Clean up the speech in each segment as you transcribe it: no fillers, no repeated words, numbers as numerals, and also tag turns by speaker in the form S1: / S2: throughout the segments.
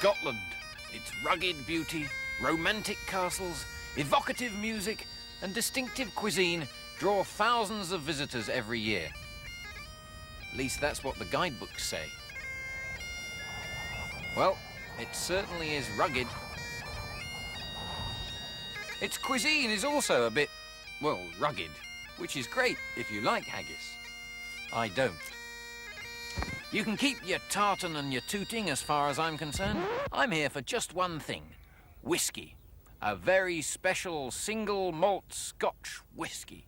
S1: Scotland. Its rugged beauty, romantic castles, evocative music, and distinctive cuisine draw thousands of visitors every year. At least that's what the guidebooks say. Well, it certainly is rugged. Its cuisine is also a bit, well, rugged, which is great if you like haggis. I don't. You can keep your tartan and your tooting as far as I'm concerned. I'm here for just one thing, whiskey. A very special single malt Scotch whiskey.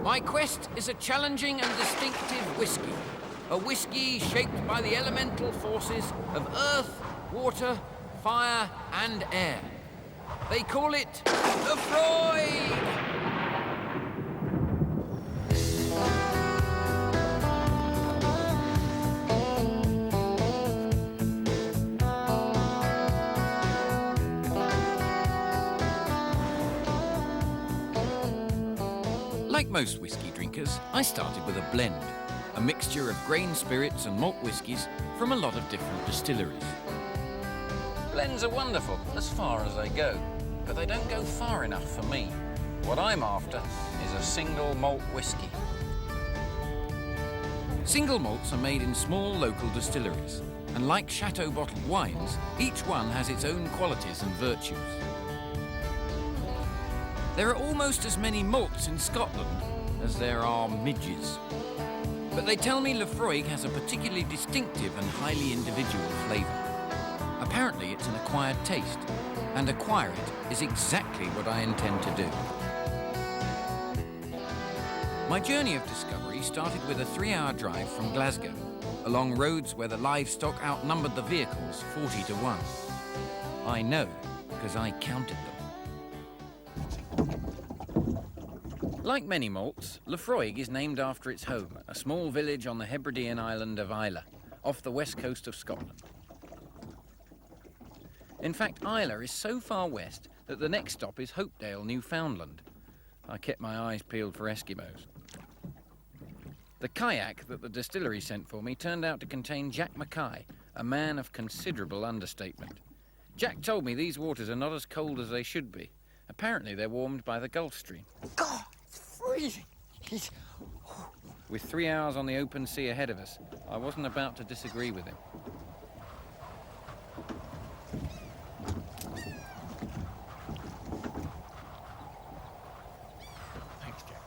S1: My quest is a challenging and distinctive whiskey. A whiskey shaped by the elemental forces of earth, water, fire and air. They call it Laphroaig! Like most whiskey drinkers, I started with a blend, a mixture of grain spirits and malt whiskies from a lot of different distilleries. Blends are wonderful, as far as they go, but they don't go far enough for me. What I'm after is a single malt whiskey. Single malts are made in small local distilleries, and like chateau bottled wines, each one has its own qualities and virtues. There are almost as many malts in Scotland as there are midges. But they tell me Laphroaig has a particularly distinctive and highly individual flavour. Apparently it's an acquired taste, and acquire it is exactly what I intend to do. My journey of discovery started with a 3-hour drive from Glasgow, along roads where the livestock outnumbered the vehicles 40 to 1. I know, because I counted them. Like many malts, Laphroaig is named after its home, a small village on the Hebridean island of Islay, off the west coast of Scotland. In fact, Islay is so far west that the next stop is Hopedale, Newfoundland. I kept my eyes peeled for Eskimos. The kayak that the distillery sent for me turned out to contain Jack Mackay, a man of considerable understatement. Jack told me these waters are not as cold as they should be. Apparently they're warmed by the Gulf Stream.
S2: God, it's freezing.
S1: With 3 hours on the open sea ahead of us, I wasn't about to disagree with him.
S2: Thanks, Jack.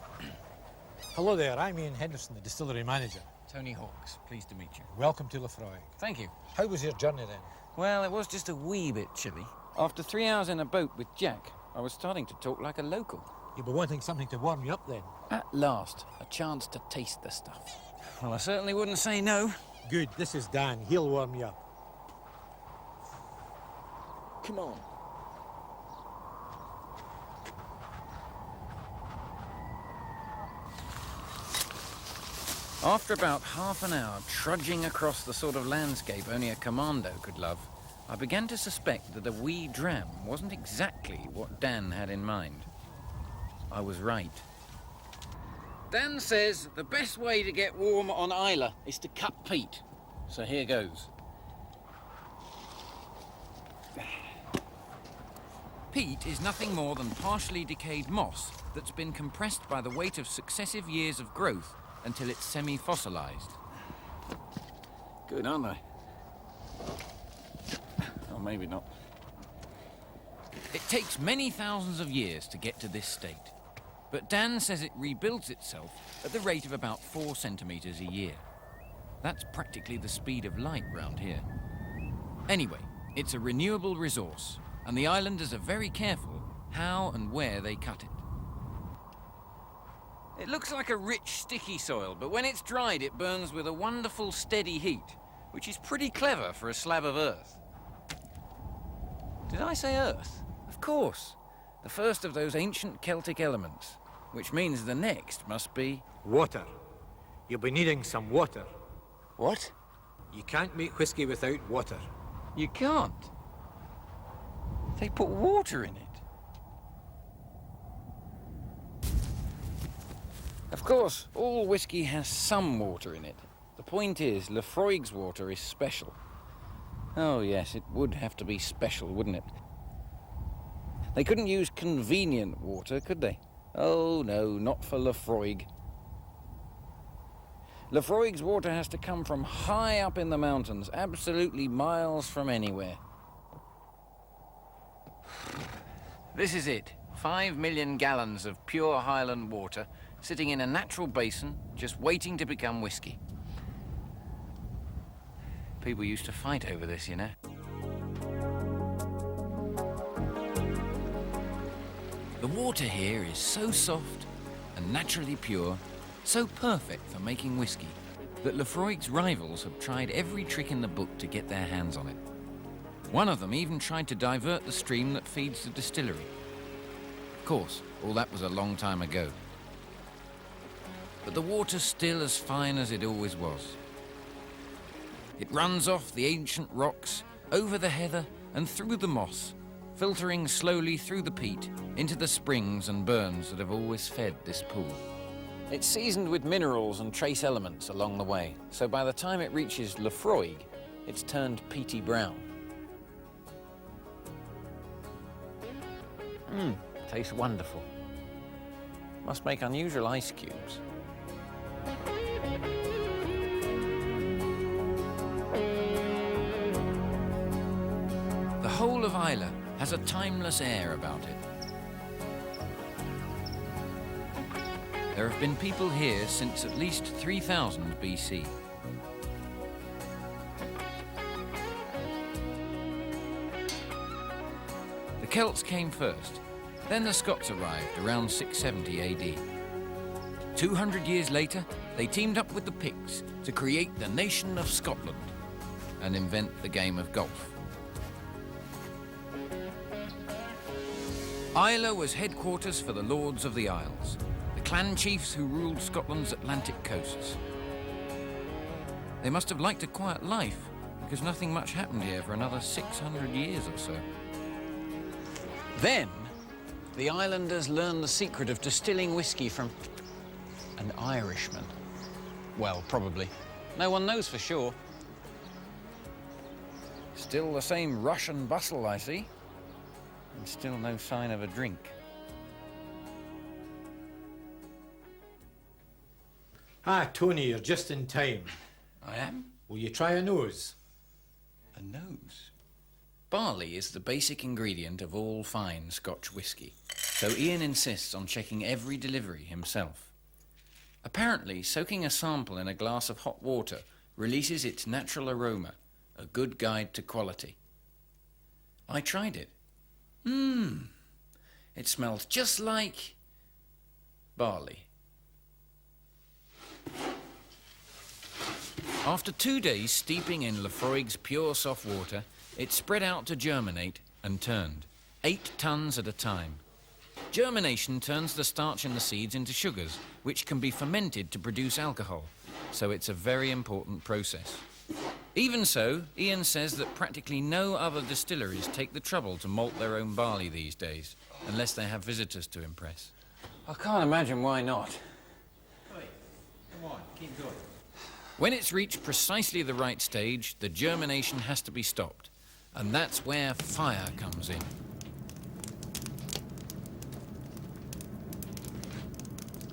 S2: Hello there, I'm Ian Henderson, the distillery manager.
S1: Tony Hawks, pleased to meet you.
S2: Welcome to Laphroaig.
S1: Thank you.
S2: How was your journey then?
S1: Well, it was just a wee bit chilly. After 3 hours in a boat with Jack, I was starting to talk like a local.
S2: You'll be wanting something to warm you up then.
S1: At last, a chance to taste the stuff. Well, I certainly wouldn't say no.
S2: Good, this is Dan. He'll warm you up.
S1: Come on. After about half an hour trudging across the sort of landscape only a commando could love, I began to suspect that a wee dram wasn't exactly what Dan had in mind. I was right. Dan says the best way to get warm on Islay is to cut peat. So here goes. Peat is nothing more than partially decayed moss that's been compressed by the weight of successive years of growth until it's semi-fossilized. Good, aren't they? Or maybe not. It takes many thousands of years to get to this state, but Dan says it rebuilds itself at the rate of about 4 centimeters a year. That's practically the speed of light round here. Anyway, it's a renewable resource, and the islanders are very careful how and where they cut it. It looks like a rich, sticky soil, but when it's dried, it burns with a wonderful, steady heat, which is pretty clever for a slab of earth. Did I say earth? Of course. The first of those ancient Celtic elements, which means the next must be...
S2: Water. You'll be needing some water.
S1: What?
S2: You can't make whiskey without water.
S1: You can't. They put water in it. Of course, all whiskey has some water in it. The point is, Laphroaig's water is special. Oh yes, it would have to be special, wouldn't it? They couldn't use convenient water, could they? Oh no, not for Laphroaig. Laphroaig's water has to come from high up in the mountains, absolutely miles from anywhere. This is it. 5 million gallons of pure Highland water sitting in a natural basin, just waiting to become whiskey. People used to fight over this, you know. The water here is so soft and naturally pure, so perfect for making whiskey, that Laphroaig's rivals have tried every trick in the book to get their hands on it. One of them even tried to divert the stream that feeds the distillery. Of course, all that was a long time ago. But the water's still as fine as it always was. It runs off the ancient rocks, over the heather and through the moss, filtering slowly through the peat into the springs and burns that have always fed this pool. It's seasoned with minerals and trace elements along the way, so by the time it reaches Laphroaig, it's turned peaty brown. Tastes wonderful. Must make unusual ice cubes. The whole of Islay has a timeless air about it. There have been people here since at least 3000 BC. The Celts came first, then the Scots arrived around 670 AD. 200 years later, they teamed up with the Picts to create the nation of Scotland and invent the game of golf. Islay was headquarters for the Lords of the Isles, the clan chiefs who ruled Scotland's Atlantic coasts. They must have liked a quiet life, because nothing much happened here for another 600 years or so. Then, the islanders learned the secret of distilling whiskey from an Irishman. Well, probably. No one knows for sure. Still the same rush and bustle, I see. And still no sign of a drink.
S2: Ah, Tony, you're just in time.
S1: I am?
S2: Will you try a nose?
S1: A nose? Barley is the basic ingredient of all fine Scotch whiskey, so Ian insists on checking every delivery himself. Apparently, soaking a sample in a glass of hot water releases its natural aroma, a good guide to quality. I tried it. It smelled just like barley. After 2 days steeping in Laphroaig's pure soft water, it spread out to germinate and turned, 8 tons at a time. Germination turns the starch in the seeds into sugars, which can be fermented to produce alcohol, so it's a very important process. Even so, Ian says that practically no other distilleries take the trouble to malt their own barley these days, unless they have visitors to impress. I can't imagine why not.
S2: Hey, come on, keep going.
S1: When it's reached precisely the right stage, the germination has to be stopped, and that's where fire comes in.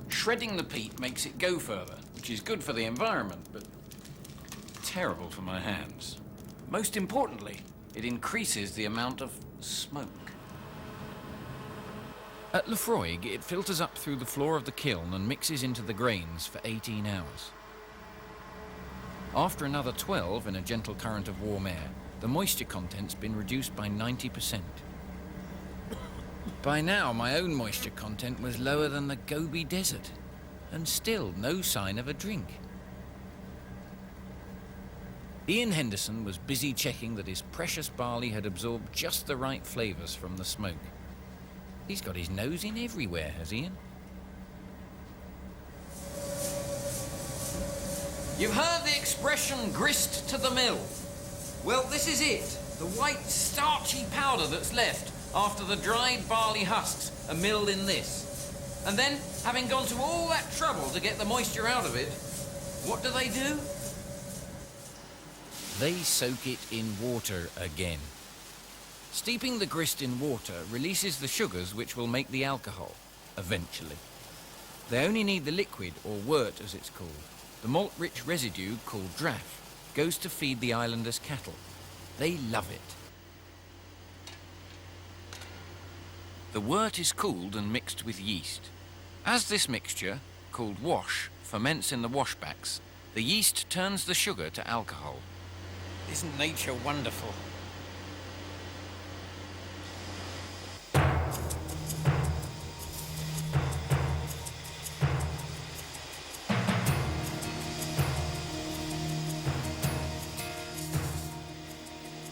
S1: Shredding the peat makes it go further, which is good for the environment, but terrible for my hands. Most importantly, it increases the amount of smoke. At Laphroaig, it filters up through the floor of the kiln and mixes into the grains for 18 hours. After another 12 in a gentle current of warm air, the moisture content's been reduced by 90%. By now, my own moisture content was lower than the Gobi Desert, and still no sign of a drink. Ian Henderson was busy checking that his precious barley had absorbed just the right flavours from the smoke. He's got his nose in everywhere, has Ian? You've heard the expression grist to the mill. Well, this is it. The white, starchy powder that's left after the dried barley husks are milled in this. And then, having gone to all that trouble to get the moisture out of it, what do? They soak it in water again. Steeping the grist in water releases the sugars which will make the alcohol, eventually. They only need the liquid, or wort as it's called. The malt-rich residue, called draff, goes to feed the islanders' cattle. They love it. The wort is cooled and mixed with yeast. As this mixture, called wash, ferments in the washbacks, the yeast turns the sugar to alcohol. Isn't nature wonderful?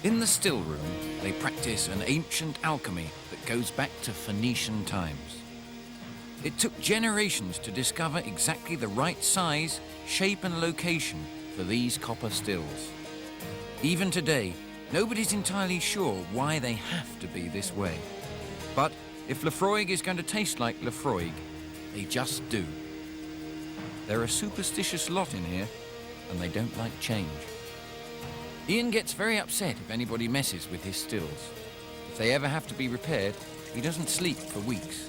S1: In the still room, they practice an ancient alchemy that goes back to Phoenician times. It took generations to discover exactly the right size, shape and location for these copper stills. Even today, nobody's entirely sure why they have to be this way. But if Laphroaig is going to taste like Laphroaig, they just do. They're a superstitious lot in here, and they don't like change. Ian gets very upset if anybody messes with his stills. If they ever have to be repaired, he doesn't sleep for weeks.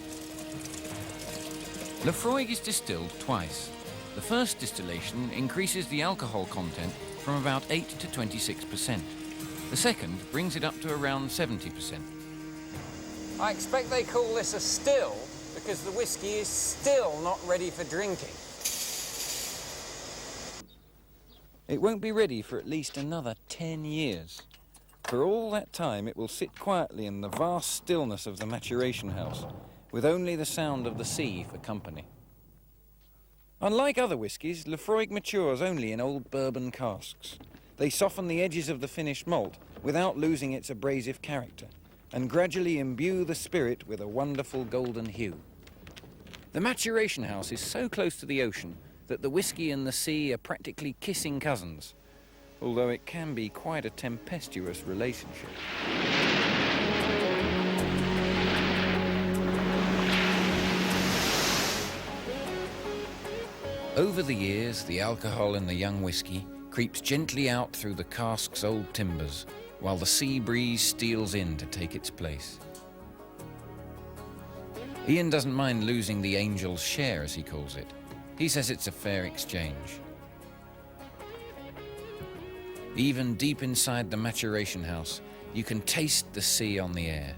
S1: Laphroaig is distilled twice. The first distillation increases the alcohol content from about 8 to 26%. The second brings it up to around 70%.
S3: I expect they call this a still because the whiskey is still not ready for drinking.
S1: It won't be ready for at least another 10 years. For all that time, it will sit quietly in the vast stillness of the maturation house, with only the sound of the sea for company. Unlike other whiskies, Laphroaig matures only in old bourbon casks. They soften the edges of the finished malt without losing its abrasive character, and gradually imbue the spirit with a wonderful golden hue. The maturation house is so close to the ocean that the whiskey and the sea are practically kissing cousins, although it can be quite a tempestuous relationship. Over the years, the alcohol in the young whiskey creeps gently out through the cask's old timbers, while the sea breeze steals in to take its place. Ian doesn't mind losing the angel's share, as he calls it. He says it's a fair exchange. Even deep inside the maturation house, you can taste the sea on the air.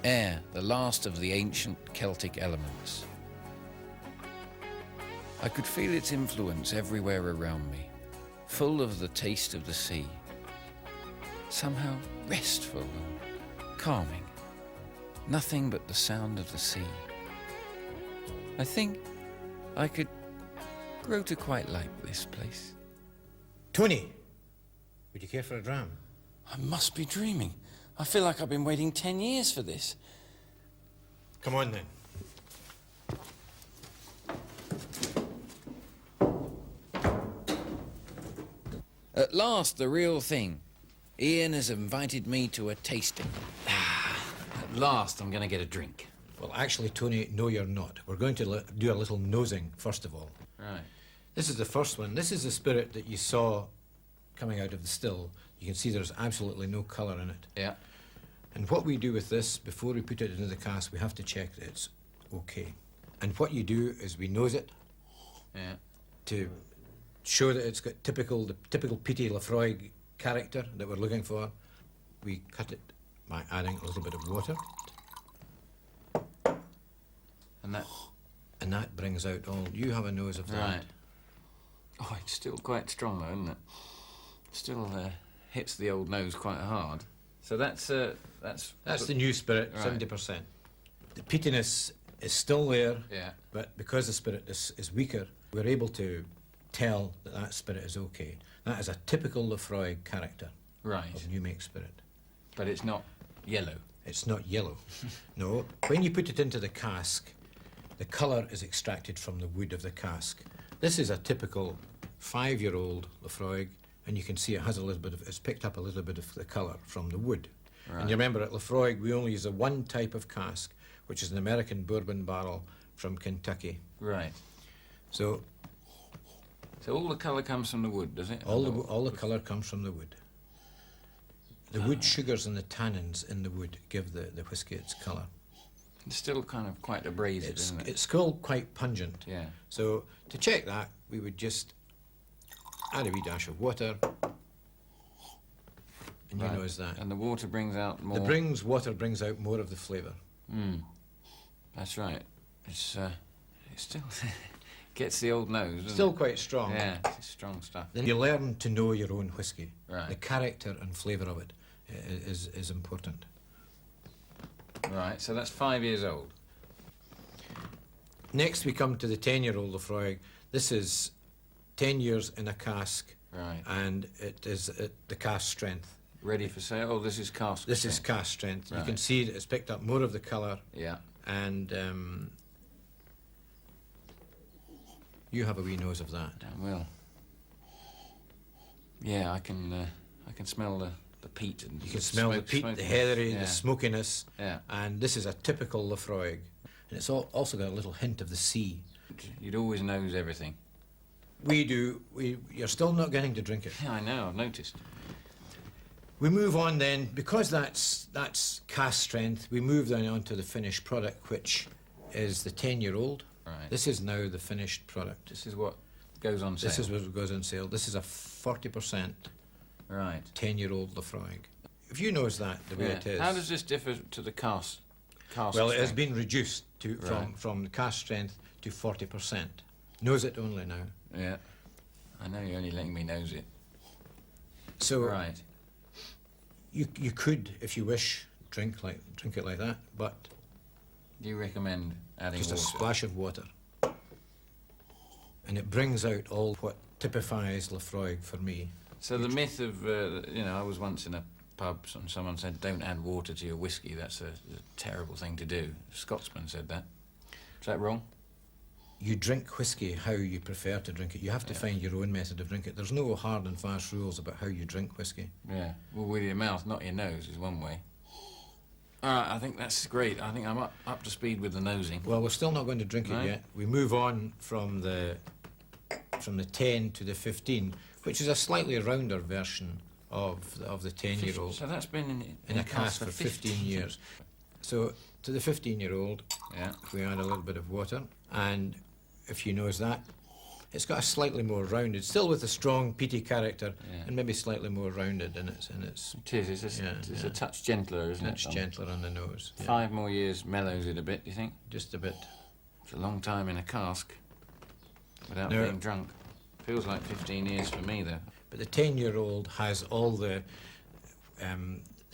S1: Air, the last of the ancient Celtic elements. I could feel its influence everywhere around me, full of the taste of the sea. Somehow restful and calming. Nothing but the sound of the sea. I think I could grow to quite like this place.
S2: Tony, would you care for a dram?
S1: I must be dreaming. I feel like I've been waiting 10 years for this.
S2: Come on then.
S1: At last, the real thing. Ian has invited me to a tasting. At last, I'm going to get a drink.
S2: Well, actually, Tony, no, you're not. We're going to do a little nosing, first of all.
S1: Right.
S2: This is the first one. This is the spirit that you saw coming out of the still. You can see there's absolutely no colour in it.
S1: Yeah.
S2: And what we do with this, before we put it into the cask, we have to check that it's okay. And what you do is we nose it to show that it's got the typical peaty Laphroaig character that we're looking for. We cut it by adding a little bit of water. And that brings out all. You have a nose of that.
S1: Right. Oh, it's still quite strong, though, isn't it? Still hits the old nose quite hard. So that's
S2: the new spirit,
S1: right.
S2: 70%. The peatiness is still there,
S1: Yeah.
S2: but because the spirit is weaker, we're able to tell that that spirit is okay. That is a typical Laphroaig character
S1: Right.
S2: of new make spirit.
S1: But it's not yellow.
S2: It's not yellow. No. When you put it into the cask, the colour is extracted from the wood of the cask. This is a typical 5-year-old Laphroaig, and you can see it has a little bit of, it's picked up a little bit of the colour from the wood.
S1: Right.
S2: And you remember at Laphroaig we only use a one type of cask, which is an American bourbon barrel from Kentucky.
S1: Right.
S2: So
S1: all the colour comes from the wood, does it?
S2: all the colour comes from the wood. The wood sugars and the tannins in the wood give the whiskey its colour.
S1: It's still kind of quite abrasive, isn't it?
S2: It's still quite pungent.
S1: Yeah.
S2: So to check that, we would just add a wee dash of water, and
S1: Right.
S2: you notice that.
S1: And the water brings out more.
S2: Water brings out more of the flavour.
S1: That's right. It's still gets the old nose. Doesn't
S2: Still
S1: it?
S2: quite strong.
S1: Yeah, it's strong stuff.
S2: Then you learn to know your own whiskey.
S1: Right.
S2: The character and flavour of it is important.
S1: Right. So that's 5 years old.
S2: Next we come to the 10-year-old Laphroaig. This is 10 years in a cask.
S1: Right.
S2: And it is at the cask strength.
S1: Ready for sale. Oh, this is cask.
S2: This is
S1: strength.
S2: cask strength. You
S1: Right.
S2: can see that it's picked up more of the colour.
S1: Yeah.
S2: And you have a wee nose of that.
S1: Damn well. Yeah, I can smell the peat and
S2: You can smell the peat, the heathery, the smokiness.
S1: Yeah.
S2: And this is a typical Laphroaig. And it's also got a little hint of the sea.
S1: You'd always nose everything.
S2: We do. You're still not getting to drink it.
S1: Yeah, I know. I've noticed.
S2: We move on then, because that's cask strength, we move then on to the finished product, which is the 10-year-old.
S1: Right.
S2: This is now the finished product.
S1: This is what goes on sale.
S2: This is what goes on sale. This is a 40%
S1: Right.
S2: 10-year-old Laphroaig. If you notice that, the way
S1: Yeah.
S2: it is...
S1: How does this differ to the cask?
S2: Well, it has
S1: strength?
S2: been reduced
S1: Right.
S2: from cask strength to 40%. Nose it only now.
S1: Yeah. I know you're only letting me nose it.
S2: So
S1: Right.
S2: you could, if you wish, drink it like that, but
S1: Do you recommend adding
S2: just
S1: water?
S2: a splash of water. And it brings out all what typifies Laphroaig for me.
S1: So the myth of, I was once in a pub and someone said, don't add water to your whiskey. That's a terrible thing to do. A Scotsman said that. Is that wrong?
S2: You drink whiskey how you prefer to drink it. You have to find your own method of drinking it. There's no hard and fast rules about how you drink whiskey.
S1: Yeah. Well, with your mouth, not your nose, is one way. All right, I think that's great. I think I'm up to speed with the nosing.
S2: Well, we're still not going to drink
S1: No?
S2: it yet. We move on from the 10 to the 15, which is a slightly rounder version of the 10-year-old.
S1: So that's been
S2: in a cask for 15 years. So to the 15-year-old,
S1: Yeah.
S2: we add a little bit of water, and if you notice that, it's got a slightly more rounded, still with a strong peaty character,
S1: Yeah.
S2: and maybe slightly more rounded in its
S1: It is. It's a touch gentler, isn't
S2: Much
S1: it?
S2: gentler on the nose. Yeah.
S1: 5 more years mellows it a bit, do you think?
S2: Just a bit.
S1: It's a long time in a cask without
S2: No.
S1: being drunk. Feels like 15 years for me, though.
S2: But the 10-year-old has all the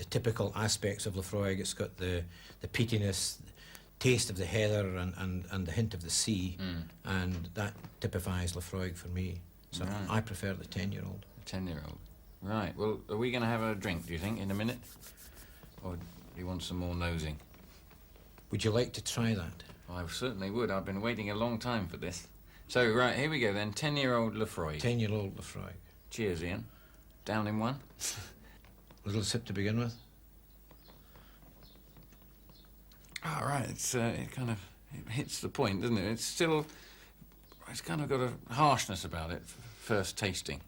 S2: typical aspects of Laphroaig. It's got the peatiness, taste of the heather, and the hint of the sea, and that typifies Laphroaig for me. So
S1: Right.
S2: I prefer the 10-year-old.
S1: A 10-year-old. Right. Well, are we going to have a drink, do you think, in a minute? Or do you want some more nosing?
S2: Would you like to try that?
S1: I certainly would. I've been waiting a long time for this. So, right, here we go then. 10-year-old Laphroaig.
S2: 10-year-old Laphroaig.
S1: Cheers, Ian. Down in one.
S2: A little sip to begin with.
S1: All right. It hits the point, doesn't it? It's kind of got a harshness about it, first tasting.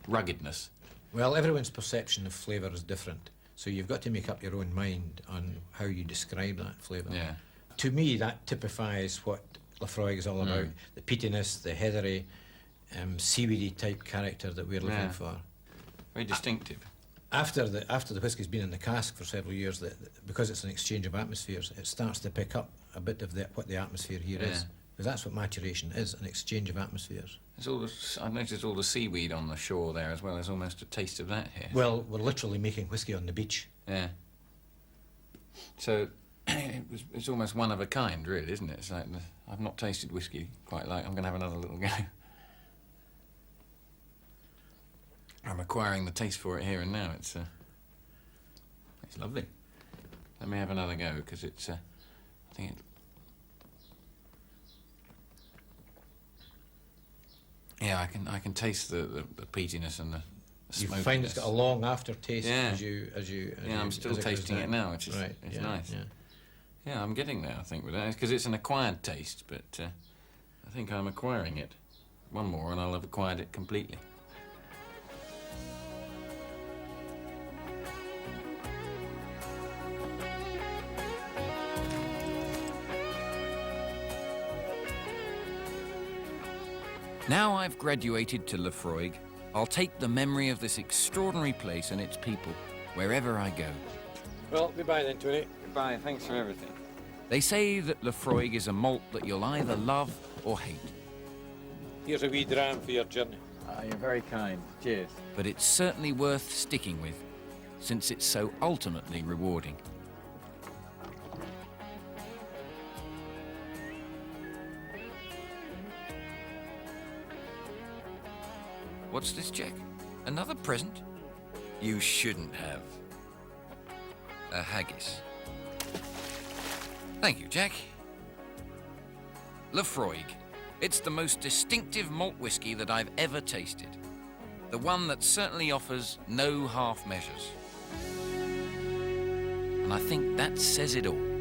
S1: Ruggedness.
S2: Well, everyone's perception of flavour is different, so you've got to make up your own mind on how you describe that flavour.
S1: Yeah.
S2: To me, that typifies what Laphroaig is all about. The peatiness, the heathery, seaweedy type character that we're looking
S1: Yeah.
S2: for.
S1: Very distinctive.
S2: After the whiskey's been in the cask for several years, because it's an exchange of atmospheres, it starts to pick up a bit of what the atmosphere here
S1: Yeah.
S2: is. Because that's what maturation is, an exchange of atmospheres.
S1: I've noticed all the seaweed on the shore there as well. There's almost a taste of that here.
S2: Well, we're literally making whiskey on the beach.
S1: Yeah. So it's almost one of a kind, really, isn't it? It's like I've not tasted whiskey quite like. I'm going to have another little go. I'm acquiring the taste for it here and now. It's lovely. Let me have another go because it's. I think it. Yeah, I can taste the peatiness and the
S2: You
S1: smokiness.
S2: find it's got a long aftertaste
S1: Yeah.
S2: as you.
S1: Yeah, I'm still
S2: as it goes
S1: tasting
S2: down.
S1: it now, which is
S2: right.
S1: it's
S2: yeah,
S1: nice.
S2: Yeah.
S1: Yeah, I'm getting there, I think, with that. It's because it's an acquired taste, but I think I'm acquiring it. One more and I'll have acquired it completely. Now I've graduated to Laphroaig, I'll take the memory of this extraordinary place and its people wherever I go.
S2: Well, goodbye then, Tony.
S3: Goodbye, thanks for everything.
S1: They say that Laphroaig is a malt that you'll either love or hate,
S2: Here's a wee dram for your journey.
S3: You're very kind. Cheers.
S1: but it's certainly worth sticking with, since it's so ultimately rewarding. What's this, Jack? Another present? You shouldn't have. A haggis. Thank you, Jack. Laphroaig. It's the most distinctive malt whisky that I've ever tasted. The one that certainly offers no half measures. And I think that says it all.